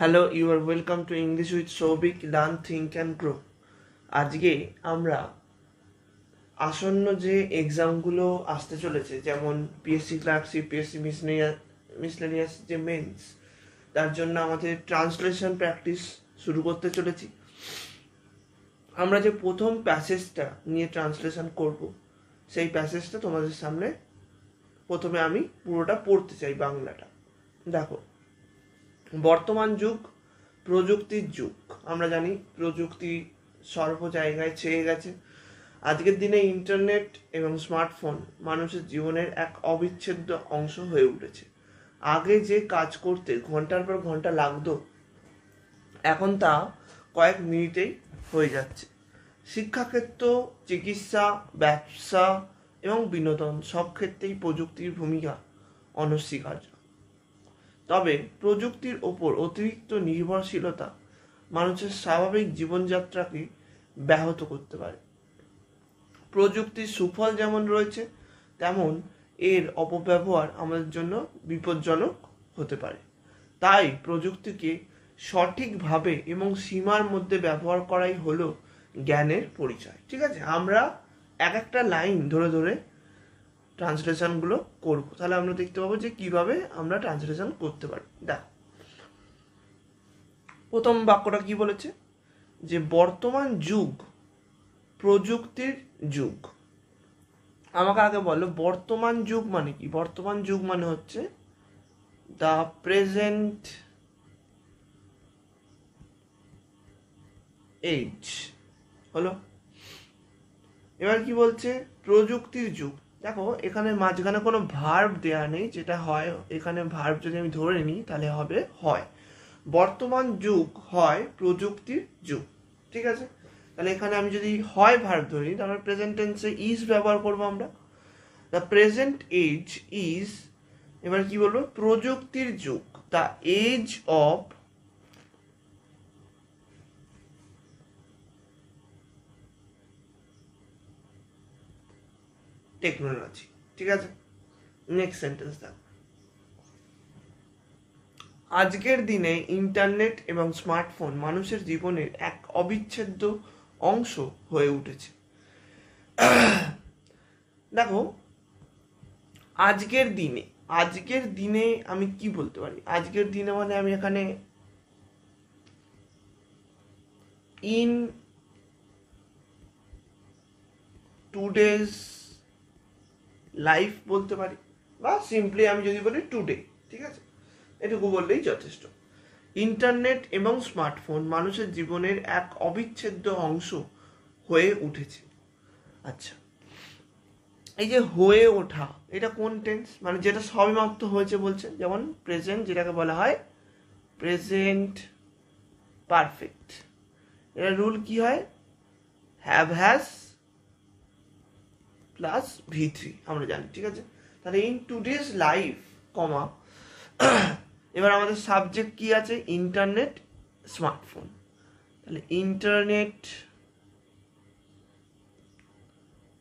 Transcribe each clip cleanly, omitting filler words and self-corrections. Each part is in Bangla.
Hello, you are welcome to English with Soubik, Learn, Think and Grow. আজকে আমরা আসন্ন যে এক্সামগুলো আসতে চলেছে, যেমন পিএসসি ক্লার্কশিপ, পিএসসি মিসলেনিয়াস যে মেন্স, তার জন্য আমাদের ট্রান্সলেশন প্র্যাকটিস শুরু করতে চলেছি। আমরা যে প্রথম প্যাসেজটা নিয়ে ট্রান্সলেশন করব, সেই প্যাসেজটা তোমাদের সামনে প্রথমে আমি পুরোটা পড়তে চাই, বাংলাটা। দেখো, বর্তমান যুগ প্রযুক্তির যুগ। আমরা জানি প্রযুক্তি সর্ব জায়গায় ছেয়ে গেছে। আজকের দিনে ইন্টারনেট এবং স্মার্টফোন মানুষের জীবনের এক অবিচ্ছেদ্য অংশ হয়ে উঠেছে। আগে যে কাজ করতে ঘন্টার পর ঘন্টা লাগতো, এখন তা কয়েক মিনিটেই হয়ে যাচ্ছে। শিক্ষাক্ষেত্র, চিকিৎসা, ব্যবসা এবং বিনোদন সব ক্ষেত্রেই প্রযুক্তির ভূমিকা অনস্বীকার্য। তবে প্রযুক্তির ওপর অতিরিক্ত নির্ভরশীলতা মানুষের স্বাভাবিক জীবনযাত্রাকে ব্যাহত করতে পারে। প্রযুক্তির সুফল যেমন রয়েছে, তেমন এর অপব্যবহার আমাদের জন্য বিপজ্জনক হতে পারে। তাই প্রযুক্তিকে সঠিকভাবে এবং সীমার মধ্যে ব্যবহার করাই হলো জ্ঞানের পরিচয়। ঠিক আছে, আমরা এক একটা লাইন ধরে ধরে ট্রান্সলেশনগুলো করব, তাহলে আমরা দেখতে পাবো যে কিভাবে আমরা ট্রান্সলেশন করতে পারি। দেখো, প্রথম বাক্যটা কি বলেছে, যে বর্তমান যুগ প্রযুক্তির যুগ। আমাকে আগে বলো, বর্তমান যুগ মানে কি? বর্তমান যুগ মানে হচ্ছে দ্য প্রেজেন্ট এজ হলো। এবার কি বলছে? প্রযুক্তির যুগ। দেখো, এখানে মাঝখানে কোনো ভার্ব দেয়া নেই, যেটা হয় এখানে ভার্ব যদি আমি ধরে নিই তাহলে হবে হয়। বর্তমান যুগ হয় প্রযুক্তির যুগ। ঠিক আছে, তাহলে এখানে আমি যদি হয় ভার্ব ধরি, তাহলে প্রেজেন্ট টেন্সে ইজ ব্যবহার করবো আমরা। দ্য প্রেজেন্ট এজ ইজ, এবার কি বলবো? প্রযুক্তির যুগ, দ্য এজ অফ টেকনোলজি। ঠিক আছে, নেক্সট সেন্টেন্স দেখো, আজকের দিনে ইন্টারনেট এবং স্মার্টফোন মানুষের জীবনের এক অবিচ্ছেদ্য অংশ হয়ে উঠেছে। দেখো, আজকের দিনে আমি কি বলতে পারি? আজকের দিনে মানে আমি এখানে ইন টুডেজ লাইফ বলতে পারি, বা সিম্পলি আমি যদি বলি টুডে। ঠিক আছে, এটুকু বললেই যথেষ্ট। ইন্টারনেট এবং স্মার্টফোন মানুষের জীবনের এক অবিচ্ছেদ্য অংশ হয়ে উঠেছে। আচ্ছা, এই যে হয়ে ওঠা, এটা কোন টেন্স? মানে যেটা সবেমাত্র হয়েছে বলছে, যেমন প্রেজেন্ট, যেটাকে বলা হয় প্রেজেন্ট পারফেক্ট। এটা রুল কি হয়? হ্যাভ হ্যাজ প্লাস V3 আমরা জানি। ঠিক আছে, তাহলে ইন টুডেজ লাইফ কমা, এবার আমাদের সাবজেক্ট কি আছে? Internet, smartphone. তাহলে ইন্টারনেট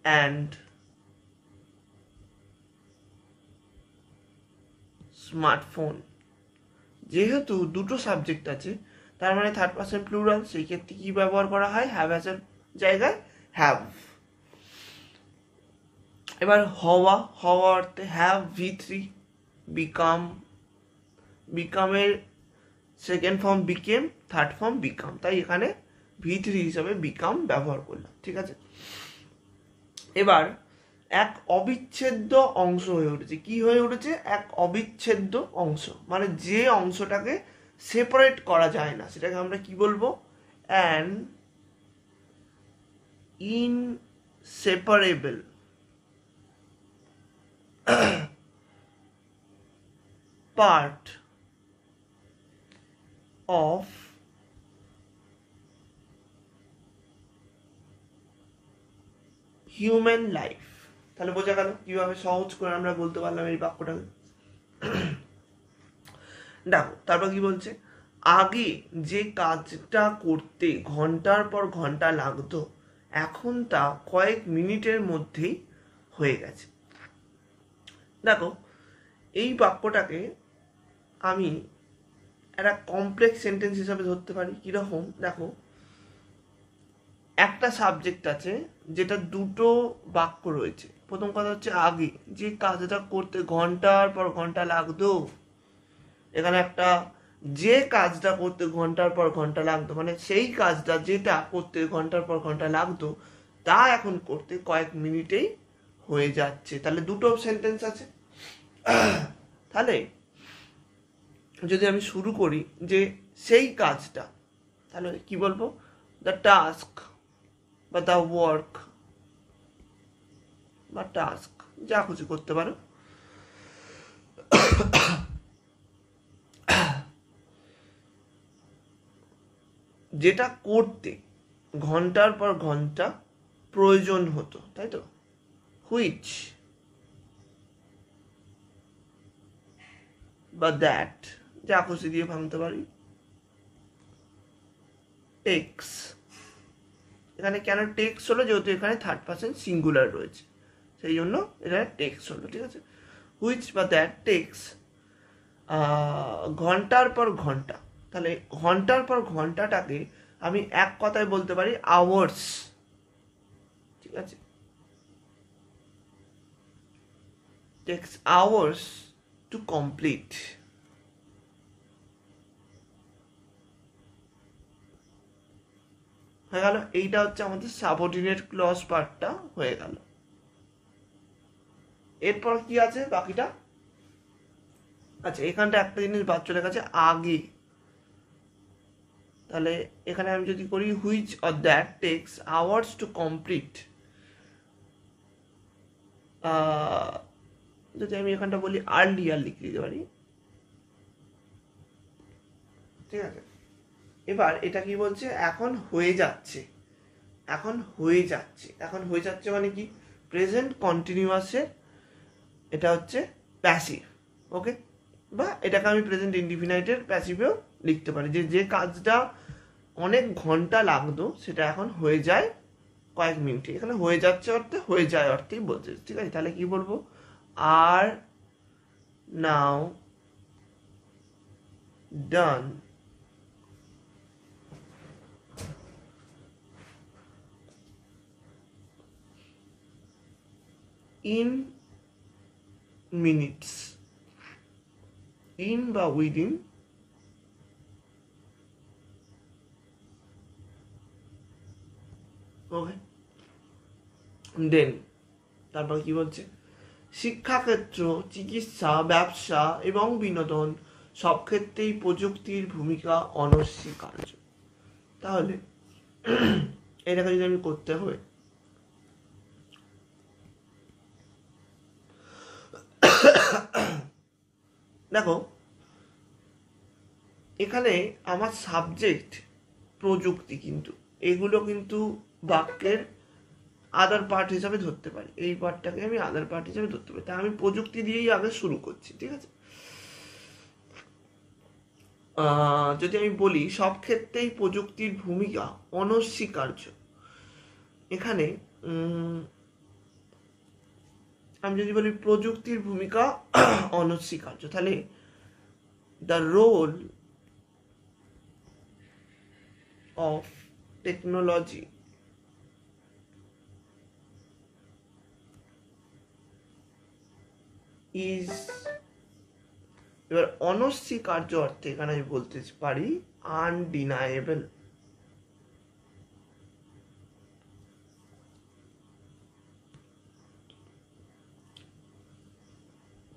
অ্যান্ড স্মার্টফোন, যেহেতু দুটো সাবজেক্ট আছে, তার মানে থার্ড পারসন প্লুরাল, সেই ক্ষেত্রে কি ব্যবহার করা হয়? হ্যাভ হ্যাজের জায়গায় হ্যাভ। এবার হওয়া অর্থে হ্যাভ V3, বিকামের second form became, third form become, তাই এখানে V3 হিসাবে বিকাম ব্যবহার করলাম। ঠিক আছে, এবার এক অবিচ্ছেদ্য অংশ হয়ে উঠেছে। কি হয়ে উঠেছে? এক অবিচ্ছেদ্য অংশ, মানে যে অংশটাকে সেপারেট করা যায় না, সেটাকে আমরা কি বলবো? An inseparable part of human life. তাহলে বোঝা গেল কিভাবে সহজ করে আমরা বলতে পারলাম এই বাক্যটাকে। দেখো, তারপর কি বলছে? আগে যে কাজটা করতে ঘন্টার পর ঘন্টা লাগতো, এখন তা কয়েক মিনিটের মধ্যেই হয়ে গেছে। দেখো, এই বাক্যটাকে আমি একটা কমপ্লেক্স সেন্টেন্স হিসাবে ধরতে পারি। কীরকম দেখো, একটা সাবজেক্ট আছে যেটা দুটো বাক্য রয়েছে। প্রথম কথা হচ্ছে আগে যে কাজটা করতে ঘন্টার পর ঘন্টা লাগতো, এখানে একটা যে কাজটা করতে ঘন্টার পর ঘন্টা লাগতো, মানে সেই কাজটা যেটা করতে ঘন্টার পর ঘন্টা লাগতো তা এখন করতে কয়েক মিনিটেই হয়ে যাচ্ছে। তাহলে দুটো সেন্টেন্স আছে। তাহলে যদি আমি শুরু করি যে সেই কাজটা, তাহলে কি বলবো? দ্য টাস্ক বা দ্য ওয়ার্ক বা টাস্ক, যা খুশি করতে পারো। যেটা করতে ঘন্টার পর ঘন্টা প্রয়োজন হতো, তাই তো? হুইচ বা দ্যাট, যা খুশি দিয়ে ভাঙতে পারি। টেক্স, এখানে কেন টেক্স হলো? যেহেতু এখানে থার্ড পার্সন সিঙ্গুলার রয়েছে, সেই জন্য এটা টেক্স হলো, ঠিক আছে? হুইচ বা দ্যাট টেক্স ঘন্টার পর ঘন্টা। তাহলে ঘন্টার পর ঘন্টাটাকে আমি এক কথায় বলতে পারি আওয়ার্স, ঠিক আছে? Takes hours to complete. হয়ে গেল। এইটা হচ্ছে আমাদের সাবঅর্ডিনেট ক্লজ পার্টটা হয়ে গেল। এরপর কি আছে বাকিটা? আচ্ছা, এখানটা একটা জিনিস বাদ চলে গেছে, আগে। তাহলে এখানে আমি যদি করি which or that text hours to complete, যদি আমি এখানটা বলি আর্লিয়ার লিখে দিতে পারি, ঠিক আছে? এবার এটা কি বলছে? এখন হয়ে যাচ্ছে। এখন হয়ে যাচ্ছে, এখন হয়ে যাচ্ছে মানে কি? প্রেজেন্ট কন্টিনিউয়াসের এটা হচ্ছে প্যাসিভ, ওকে? বা এটাকে আমি প্রেজেন্ট ইনডিফিনাইটের প্যাসিভেও লিখতে পারি, যে যে কাজটা অনেক ঘন্টা লাগতো সেটা এখন হয়ে যায় কয়েক মিনিটে। এখানে হয়ে যাচ্ছে অর্থে হয়ে যায় অর্থেই বলছে, ঠিক আছে? তাহলে কি বলবো? আর নাও ডান ইন মিনিটস, ইন বা উইদিন ওকে। দেন তারপর কি বলছে? শিক্ষাক্ষেত্র, চিকিৎসা, ব্যবসা এবং বিনোদন সব ক্ষেত্রেই প্রযুক্তির ভূমিকা অনস্বীকার্য। তাহলে এটাকে যদি আমি করতে হয়, দেখো এখানে আমার সাবজেক্ট প্রযুক্তি, কিন্তু এগুলো কিন্তু বাক্যের আদার পার্ট হিসাবে ধরতে পারি। এই পার্টটাকে আমি আদার পার্ট হিসাবে ধরতে পারি, তাই আমি প্রযুক্তি দিয়েই আগে শুরু করছি, ঠিক আছে? যদি আমি বলি সব ক্ষেত্রেই প্রযুক্তির ভূমিকা অনস্বীকার্য, এখানে আমি যদি বলি প্রযুক্তির ভূমিকা অনস্বীকার্য, তাহলে the role of technology is, এবার অনস্বীকার্য অর্থে এখানে আমি বলতে পারি আনডিনায়েবল।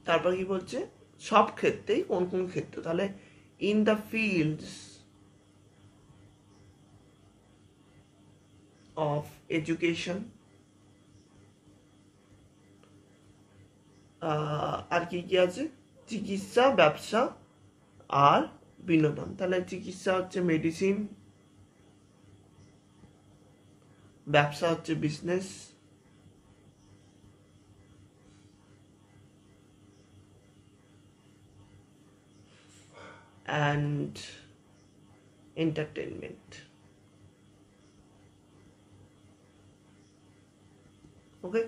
তারপর কি বলছে? সব ক্ষেত্রেই, কোন কোন ক্ষেত্রে? তাহলে in the fields of education, আর কি কি আছে? চিকিৎসা, ব্যবসা আর বিনোদন। তাহলে চিকিৎসা হচ্ছে মেডিসিন, ব্যবসা হচ্ছে বিজনেস, অ্যান্ড এন্টারটেনমেন্ট, ওকে?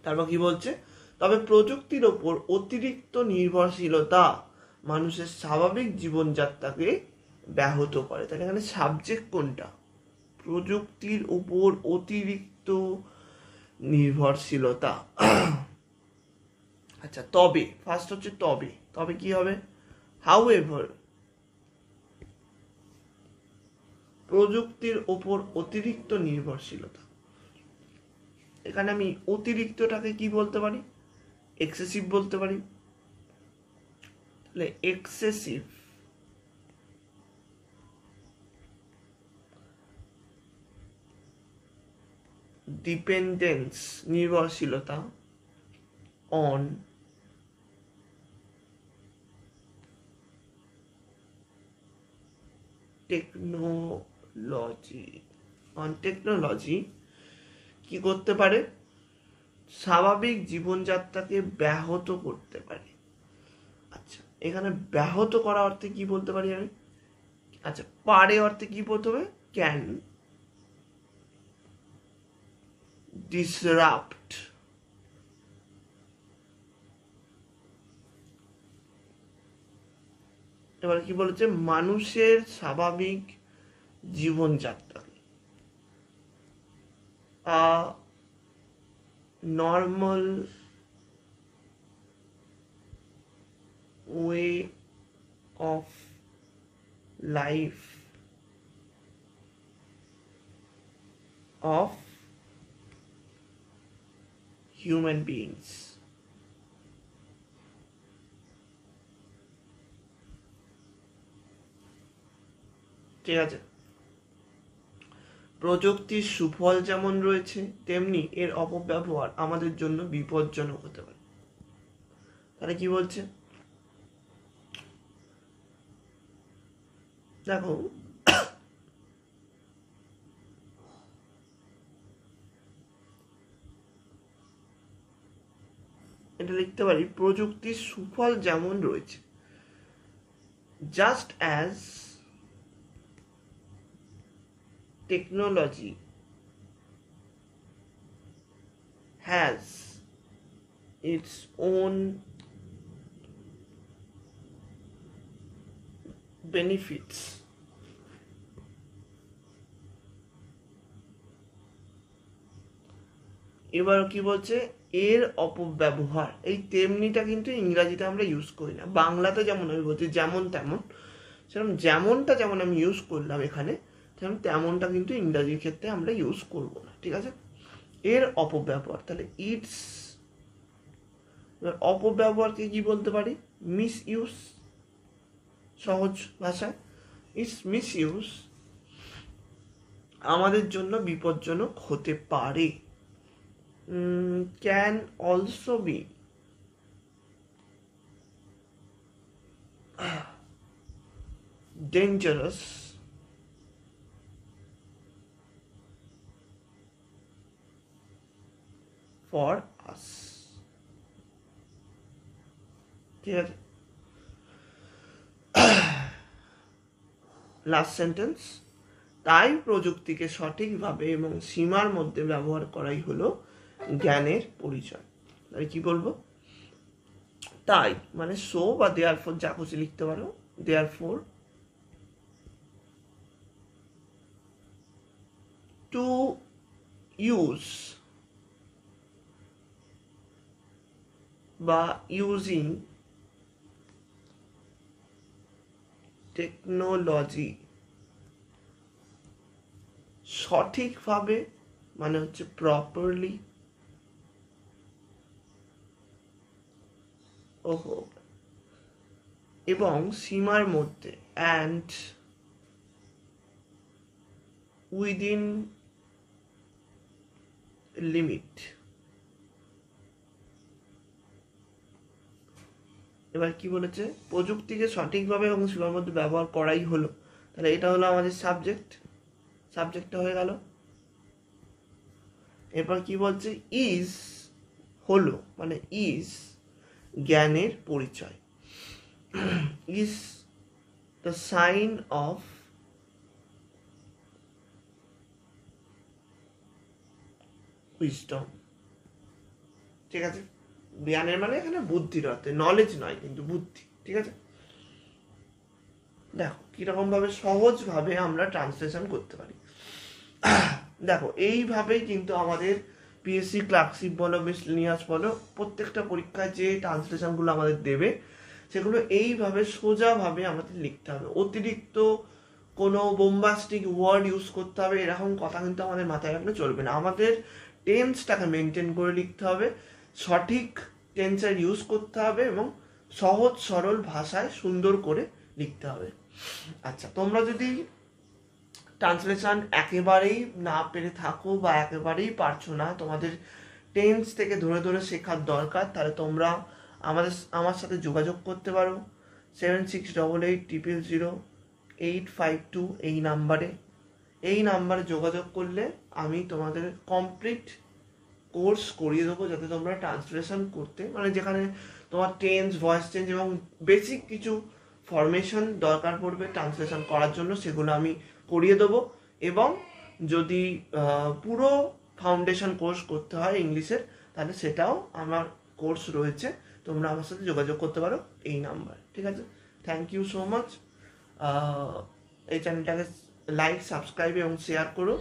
তারপর কি বলছে? তবে প্রযুক্তির ওপর অতিরিক্ত নির্ভরশীলতা মানুষের স্বাভাবিক জীবনযাত্রাকে ব্যাহত করে। তাহলে এখানে সাবজেক্ট কোনটা? প্রযুক্তির উপর অতিরিক্ত নির্ভরশীলতা। আচ্ছা, তবে ফার্স্ট হচ্ছে তবে। তবে কি হবে? হাউএভার, প্রযুক্তির ওপর অতিরিক্ত নির্ভরশীলতা। এখানে আমি অতিরিক্তটাকে কি বলতে পারি? এক্সেসিভ বলতে পারি। তাহলে এক্সেসিভ ডিপেন্ডেন্স, নির্ভরশীলতা অন টেকনোলজি কি করতে পারে? স্বাভাবিক জীবনযাত্রাকে ব্যাহত করতে পারে। আচ্ছা, এখানে ব্যাহত করা অর্থে কি বলতে পারি আমি? আচ্ছা, পারে অর্থে কি বলতে হবে? ক্যান ডিসরাপ্ট, এবার কি বলেছে? মানুষের স্বাভাবিক জীবনযাত্রা, normal way of life of human beings. ঠিক আছে, প্রযুক্তির সুফল যেমন রয়েছে তেমনি এর অপব্যবহার আমাদের জন্য বিপজ্জনক হতে পারে। তাহলে কি বলছে? দেখো, এটা লিখতে পারি প্রযুক্তির সুফল যেমন রয়েছে, just as technology has its own benefits, এবার কি বলছে? এর অপব্যবহার। এই তেমনিটা কিন্তু ইংরাজিতে আমরা ইউজ করি না, বাংলাতে যেমন আমি বলছি যেমন তেমন, সেরকম যেমনটা যেমন আমি ইউজ করলাম এখানে, তেমনটা কিন্তু ইংরাজির ক্ষেত্রে আমরা ইউজ করব না। ঠিক আছে, এর অপব্যবহার। তাহলে ইটস, অপব্যবহারকে কি বলতে পারি? মিস ইউজ, সহজ ভাষায় ইটস মিস ইউজ আমাদের জন্য বিপজ্জনক হতে পারে। Can also be dangerous for us. ঠিক আছে, লাস্ট সেন্টেন্স। তাই প্রযুক্তিকে সঠিকভাবে এবং সীমার মধ্যে ব্যবহার করাই হলো জ্ঞানের পরিচয়। তাহলে কি বলবো? তাই মানে সো বা দেয়ার ফোর, যা খুশি লিখতে পারো। দেয়ার ফোর, টু ইউজ বা ইউজিং টেকনোলজি সঠিকভাবে মানে হচ্ছে প্রপারলি, এবং সীমার মধ্যে অ্যান্ড উইদিন লিমিট। এবার কি বলেছে? প্রযুক্তিকে সঠিকভাবে এবং সীমার মধ্যে ব্যবহার করাই হলো। তাহলে এটা হলো আমাদের সাবজেক্টটা হয়ে গেল। এরপর কি বলছে? ইজ হলো মানে ইজ জ্ঞানের পরিচয়, is the sign of wisdom. ঠিক আছে, জ্ঞানের মানে এখানে বুদ্ধির অর্থে, নলেজ নয় কিন্তু বুদ্ধি, ঠিক আছে? দেখো কীরকমভাবে সহজভাবে আমরা ট্রান্সলেশন করতে পারি। দেখো এইভাবেই কিন্তু আমাদের পিএসসি ক্লার্কশিপ বলো, মিসলিনিয়াস বলো, প্রত্যেকটা পরীক্ষায় যে ট্রান্সলেশনগুলো আমাদের দেবে সেগুলো এইভাবে সোজাভাবে আমাদের লিখতে হবে। অতিরিক্ত কোনো বোম্বাস্টিক ওয়ার্ড ইউজ করতে হবে এরকম কথা কিন্তু আমাদের মাথায় রাখলে চলবে না। আমাদের টেন্সটাকে মেনটেন করে লিখতে হবে, সঠিক টেন্সের ইউজ করতে হবে এবং সহজ সরল ভাষায় সুন্দর করে লিখতে হবে। আচ্ছা, তোমরা যদি ট্রান্সলেশন একেবারেই না পেরে থাকো বা একেবারেই পারছো না, তোমাদের টেন্স থেকে ধরে ধরে শেখার দরকার, তাহলে তোমরা আমার সাথে যোগাযোগ করতে পারো 7688000852 এই নাম্বারে যোগাযোগ করলে আমি তোমাদের কমপ্লিট কোর্স করিয়ে দেবো, যাতে তোমরা ট্রান্সলেশন করতে, মানে যেখানে তোমার টেন্স, ভয়েস চেঞ্জ এবং বেসিক কিছু ফরমেশন দরকার পড়বে ট্রান্সলেশন করার জন্য, সেগুলো আমি করিয়ে দেবো। এবং যদি পুরো ফাউন্ডেশন কোর্স করতে হয় ইংলিশের, তাহলে সেটাও আমার কোর্স রয়েছে, তোমরা আমার সাথে যোগাযোগ করতে পারো এই নাম্বার, ঠিক আছে? Thank you so much. এই চ্যানেলটাকে লাইক, সাবস্ক্রাইব এবং শেয়ার করো।